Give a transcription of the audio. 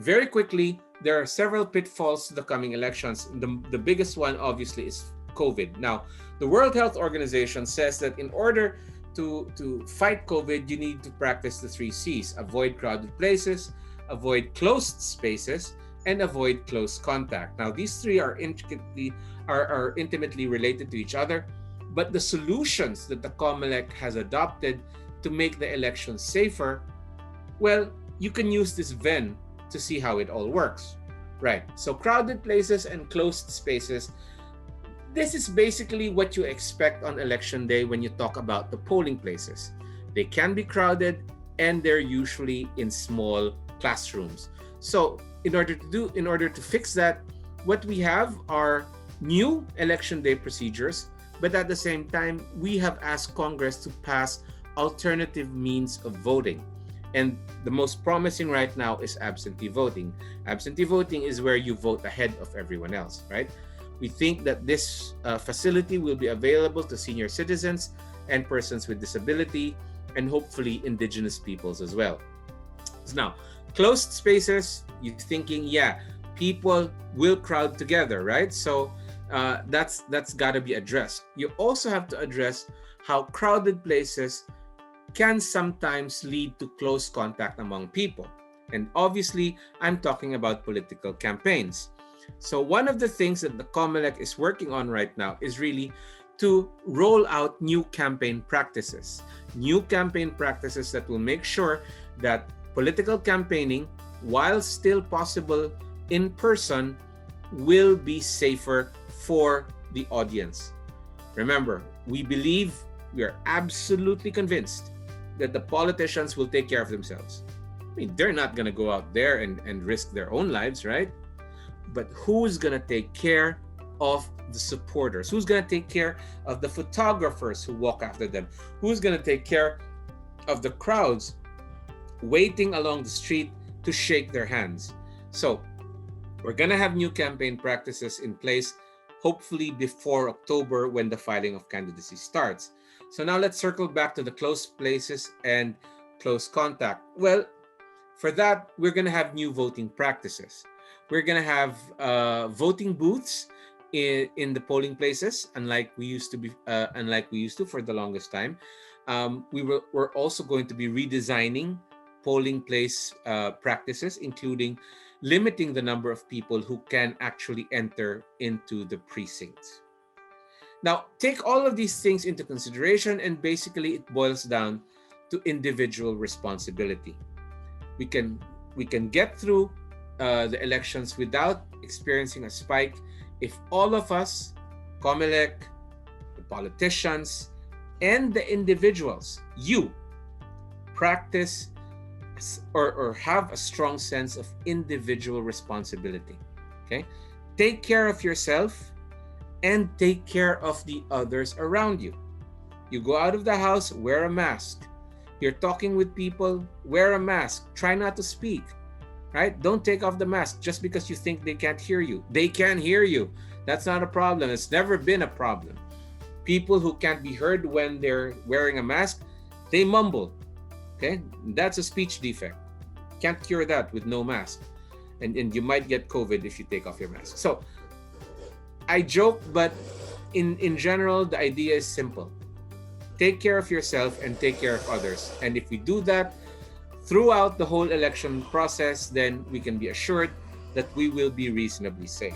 very quickly, there are several pitfalls to the coming elections. The biggest one, obviously, is COVID. Now, the World Health Organization says that in order to fight COVID, you need to practice the 3 Cs: avoid crowded places, avoid closed spaces, and avoid close contact. Now, these three are intimately related to each other, but the solutions that the COMELEC has adopted to make the elections safer, well, you can use this Venn to see how it all works. Right, so crowded places and closed spaces, this is basically what you expect on election day when you talk about the polling places. They can be crowded and they're usually in small classrooms. So in order to fix that, what we have are new election day procedures, but at the same time, we have asked Congress to pass alternative means of voting. And the most promising right now is absentee voting. Absentee voting is where you vote ahead of everyone else, right? We think that this facility will be available to senior citizens and persons with disability, and hopefully indigenous peoples as well. Now, closed spaces, you're thinking, yeah, people will crowd together, right? So that's got to be addressed. You also have to address how crowded places can sometimes lead to close contact among people. And obviously, I'm talking about political campaigns. So one of the things that the COMELEC is working on right now is really to roll out new campaign practices. New campaign practices that will make sure that political campaigning, while still possible in person, will be safer for the audience. Remember, we are absolutely convinced that the politicians will take care of themselves. I mean, they're not going to go out there and risk their own lives, right? But who's going to take care of the supporters? Who's going to take care of the photographers who walk after them? Who's going to take care of the crowds waiting along the street to shake their hands? So we're going to have new campaign practices in place, hopefully before October, when the filing of candidacy starts. So now let's circle back to the closed places and close contact. Well, for that, we're going to have new voting practices. We're going to have voting booths in the polling places, unlike we used to for the longest time. We're also going to be redesigning polling place practices, including limiting the number of people who can actually enter into the precincts. Now, take all of these things into consideration, and basically it boils down to individual responsibility. We can get through the elections without experiencing a spike if all of us, COMELEC, the politicians, and the individuals, you, practice or have a strong sense of individual responsibility. Okay? Take care of yourself and take care of the others around you. You go out of the house, wear a mask. You're talking with people, wear a mask. Try not to speak, right? Don't take off the mask just because you think they can't hear you. They can hear you. That's not a problem. It's never been a problem. People who can't be heard when they're wearing a mask, they mumble, okay? That's a speech defect. Can't cure that with no mask. And you might get COVID if you take off your mask. So I joke, but in general, the idea is simple. Take care of yourself and take care of others. And if we do that throughout the whole election process, then we can be assured that we will be reasonably safe.